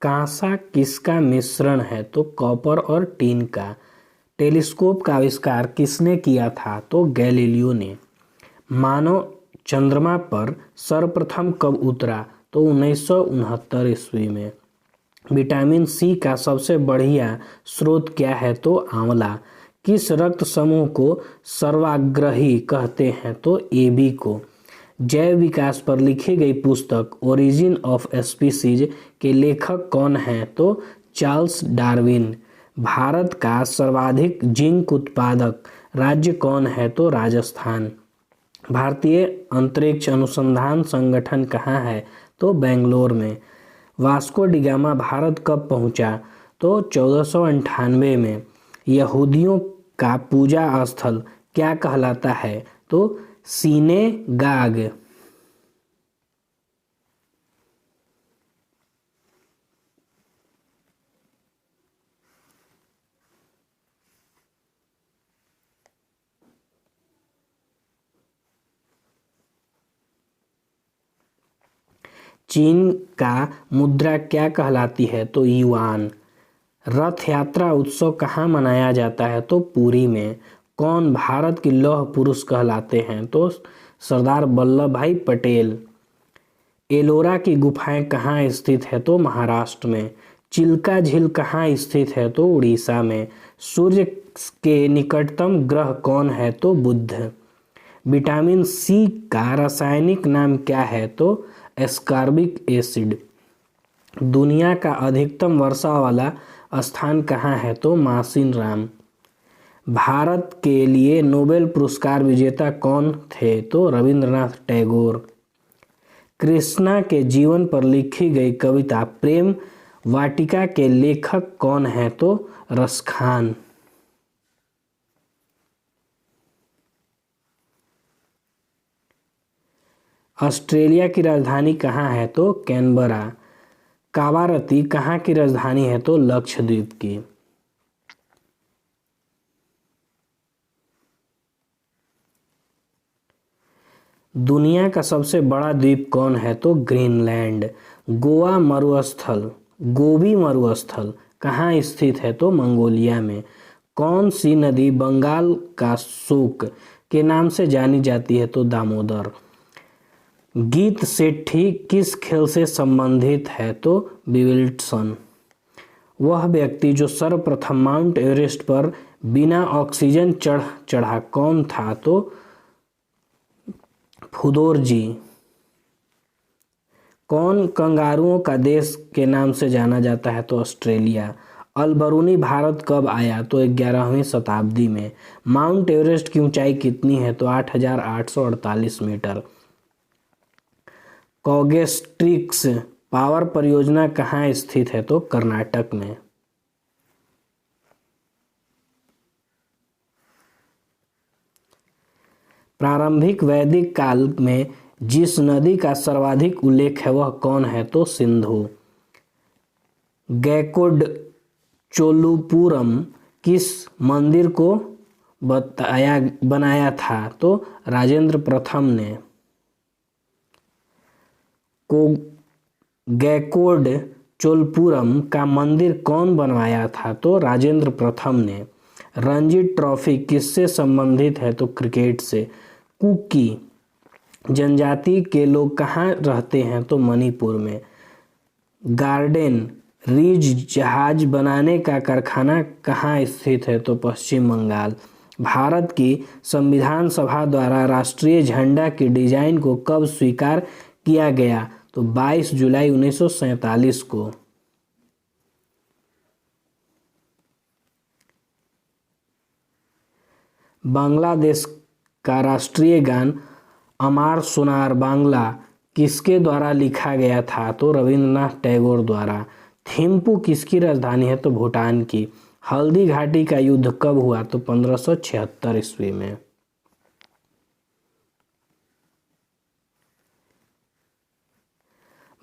कांसा किसका मिश्रण है? तो कॉपर और टीन का। टेलीस्कोप का आविष्कार किसने किया था? तो गैलीलियो ने। मानव चंद्रमा पर सर्वप्रथम कब उतरा? तो 1969 ईस्वी में। विटामिन सी का सबसे बढ़िया स्रोत क्या है? तो आंवला। किस रक्त समूह को सर्वाग्रही कहते हैं? तो AB को। जैव विकास पर लिखी गई पुस्तक ओरिजिन ऑफ स्पीसीज के लेखक कौन हैं? तो चार्ल्स डार्विन। भारत का सर्वाधिक जिंक उत्पादक राज्य कौन है? तो राजस्थान। भारतीय अंतरिक्ष अनुसंधान संगठन कहाँ है? तो बेंगलोर में। वास्को डी गामा भारत कब पहुंचा? तो 1498 में। यहूदियों का पूजा स्थल क्या कहलाता है? तो सिनेगाग। चीन का मुद्रा क्या कहलाती है? तो युआन। रथ यात्रा उत्सव कहाँ मनाया जाता है? तो पुरी में। कौन भारत के लौह पुरुष कहलाते हैं? तो सरदार वल्लभ भाई पटेल। एलोरा की गुफाएं कहाँ स्थित है? तो महाराष्ट्र में। चिल्का झील कहाँ स्थित है? तो उड़ीसा में। सूर्य के निकटतम ग्रह कौन है? तो बुध। विटामिन सी का रासायनिक नाम क्या है? तो एस्कॉर्बिक एसिड। दुनिया का अधिकतम वर्षा वाला स्थान कहाँ है? तो मासिनराम। भारत के लिए नोबेल पुरस्कार विजेता कौन थे? तो रविंद्रनाथ टैगोर। कृष्णा के जीवन पर लिखी गई कविता प्रेम वाटिका के लेखक कौन है? तो रसखान। ऑस्ट्रेलिया की राजधानी कहाँ है? तो कैनबरा। कावारती कहाँ की राजधानी है? तो लक्षद्वीप की। दुनिया का सबसे बड़ा द्वीप कौन है? तो ग्रीनलैंड। गोवा मरुस्थल गोबी मरुस्थल कहाँ स्थित है? तो मंगोलिया में। कौन सी नदी बंगाल का शोक के नाम से जानी जाती है? तो दामोदर। गीत सेठी किस खेल से संबंधित है? तो विंबलडन। वह व्यक्ति जो सर्वप्रथम माउंट एवरेस्ट पर बिना ऑक्सीजन चढ़ा कौन था? तो फुदोर जी। कौन कंगारुओं का देश के नाम से जाना जाता है? तो ऑस्ट्रेलिया। अलबरूनी भारत कब आया? तो 11वीं शताब्दी में। माउंट एवरेस्ट की ऊंचाई कितनी है? तो 8,848 मीटर। कॉगेस्ट्रिक्स पावर परियोजना कहाँ स्थित है? तो कर्नाटक में। प्रारंभिक वैदिक काल में जिस नदी का सर्वाधिक उल्लेख है वह कौन है? तो सिंधु। गैकोड चोलुपुरम किस मंदिर को बनाया था? तो राजेंद्र प्रथम ने। गैकोड चोलपुरम का मंदिर कौन बनवाया था? तो राजेंद्र प्रथम ने। रणजी ट्रॉफी किससे संबंधित है? तो क्रिकेट से। कुकी जनजाति के लोग कहाँ रहते हैं? तो मणिपुर में। गार्डन रीज जहाज बनाने का कारखाना कहाँ स्थित है? तो पश्चिम बंगाल। भारत की संविधान सभा द्वारा राष्ट्रीय झंडा की डिजाइन को कब स्वीकार किया गया? तो 22 जुलाई 1947 को। बांग्लादेश का राष्ट्रीय गान अमार सोनार बांग्ला किसके द्वारा लिखा गया था? तो रविंद्रनाथ टैगोर द्वारा। थिम्पू किसकी राजधानी है? तो भूटान की। हल्दी घाटी का युद्ध कब हुआ? तो 1576 ईस्वी में।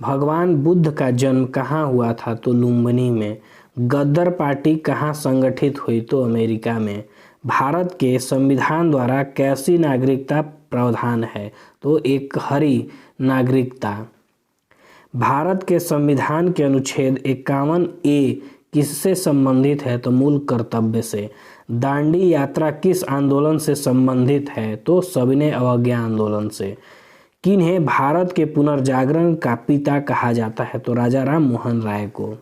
भगवान बुद्ध का जन्म कहाँ हुआ था? तो लुम्बिनी में। गद्दर पार्टी कहाँ संगठित हुई? तो अमेरिका में। भारत के संविधान द्वारा कैसी नागरिकता प्रावधान है? तो एक हरी नागरिकता। भारत के संविधान के अनुच्छेद 51A किससे संबंधित है? तो मूल कर्तव्य से। दांडी यात्रा किस आंदोलन से संबंधित है? तो सविनय अवज्ञा आंदोलन से। किन्हें भारत के पुनर्जागरण का पिता कहा जाता है? तो राजा राम मोहन राय को।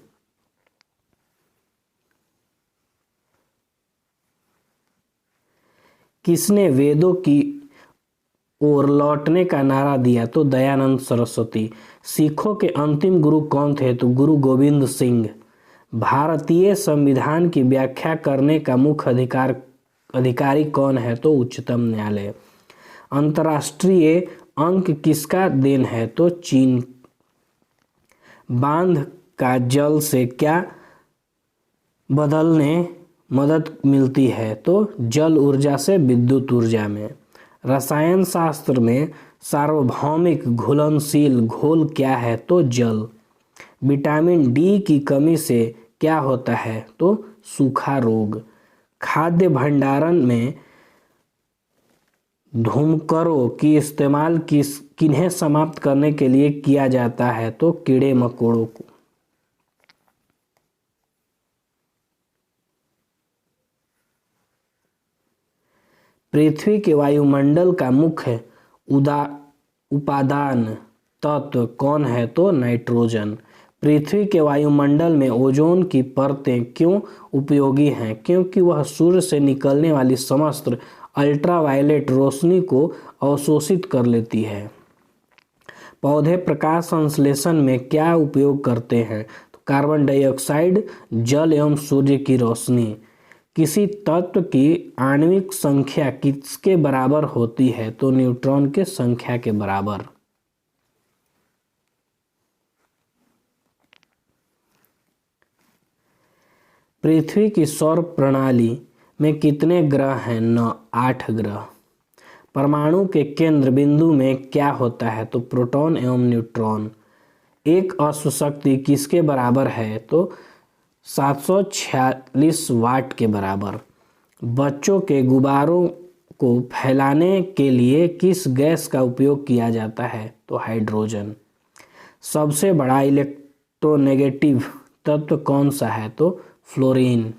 किसने वेदों की ओर लौटने का नारा दिया? तो दयानंद सरस्वती। सिखों के अंतिम गुरु कौन थे? तो गुरु गोविंद सिंह। भारतीय संविधान की व्याख्या करने का मुख्य अधिकारी कौन है? तो उच्चतम न्यायालय। अंतर्राष्ट्रीय अंक किसका देन है? तो चीन। बांध का जल से क्या बदलने मदद मिलती है? तो जल ऊर्जा से विद्युत ऊर्जा में। रसायन शास्त्र में सार्वभौमिक घुलनशील घोल क्या है? तो जल। विटामिन डी की कमी से क्या होता है? तो सूखा रोग। खाद्य भंडारण में धूमकरों की इस्तेमाल किन्हें समाप्त करने के लिए किया जाता है? तो कीड़े मकोड़ों को। पृथ्वी के वायुमंडल का मुख्य उपादान तत्व कौन है? तो नाइट्रोजन। पृथ्वी के वायुमंडल में ओजोन की परतें क्यों उपयोगी हैं? क्योंकि वह सूर्य से निकलने वाली समस्त अल्ट्रावायलेट रोशनी को अवशोषित कर लेती है। पौधे प्रकाश संश्लेषण में क्या उपयोग करते हैं? तो कार्बन डाइऑक्साइड, जल एवं सूर्य की रोशनी। किसी तत्व की आणविक संख्या किसके बराबर होती है? तो न्यूट्रॉन के संख्या के बराबर। पृथ्वी की सौर प्रणाली में कितने ग्रह हैं? 8 ग्रह। परमाणु के केंद्र बिंदु में क्या होता है? तो प्रोटॉन एवं न्यूट्रॉन। एक अश्व शक्ति किसके बराबर है? तो 746 वाट के बराबर। बच्चों के गुब्बारों को फैलाने के लिए किस गैस का उपयोग किया जाता है? तो हाइड्रोजन। सबसे बड़ा इलेक्ट्रोनेगेटिव तत्व कौन सा है? तो फ्लोरीन।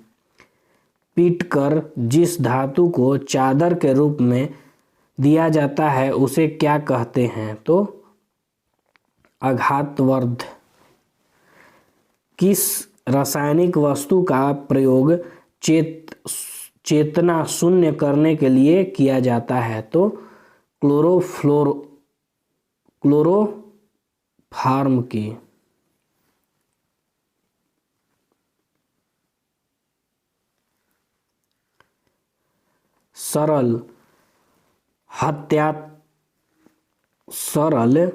पीटकर जिस धातु को चादर के रूप में दिया जाता है उसे क्या कहते हैं? तो आघातवर्ध। किस रासायनिक वस्तु का प्रयोग चेतना शून्य करने के लिए किया जाता है? तो क्लोरोफार्म की। सरल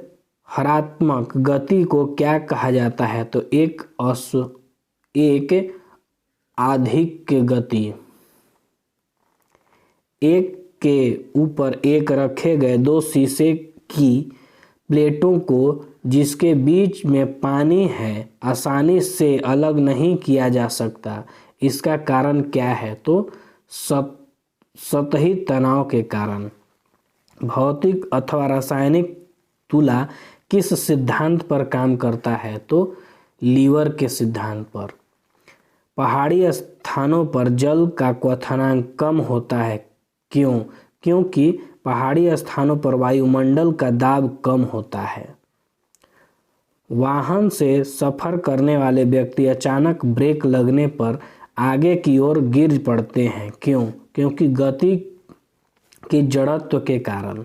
हरात्मक गति को क्या कहा जाता है? तो एक आधिक गति। एक के ऊपर एक रखे गए दो शीशे की प्लेटों को जिसके बीच में पानी है आसानी से अलग नहीं किया जा सकता, इसका कारण क्या है? तो सतही तनाव के कारण। भौतिक अथवा रासायनिक तुला किस सिद्धांत पर काम करता है? तो लीवर के सिद्धांत पर। पहाड़ी स्थानों पर जल का क्वथनांक कम होता है, क्यों? क्योंकि पहाड़ी स्थानों पर वायुमंडल का दाब कम होता है। वाहन से सफर करने वाले व्यक्ति अचानक ब्रेक लगने पर आगे की ओर गिर पड़ते हैं, क्यों? क्योंकि गति की जड़त्व के कारण।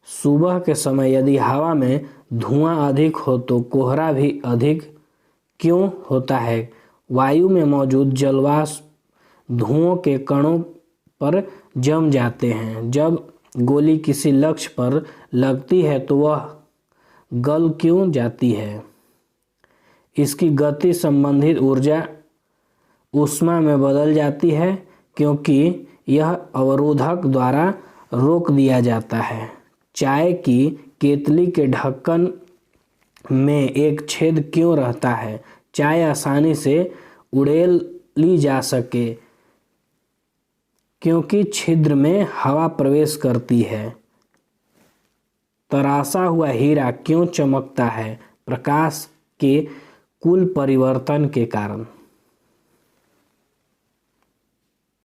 सुबह के समय यदि हवा में धुआं अधिक हो तो कोहरा भी अधिक क्यों होता है? वायु में मौजूद जलवाष्प धुओं के कणों पर जम जाते हैं। जब गोली किसी लक्ष्य पर लगती है तो वह गल क्यों जाती है? इसकी गति संबंधित ऊर्जा ऊष्मा में बदल जाती है क्योंकि यह अवरोधक द्वारा रोक दिया जाता है। चाय की केतली के ढक्कन में एक छेद क्यों रहता है? चाय आसानी से उड़ेल ली जा सके क्योंकि छिद्र में हवा प्रवेश करती है। तराशा हुआ हीरा क्यों चमकता है? प्रकाश के कुल परिवर्तन के कारण।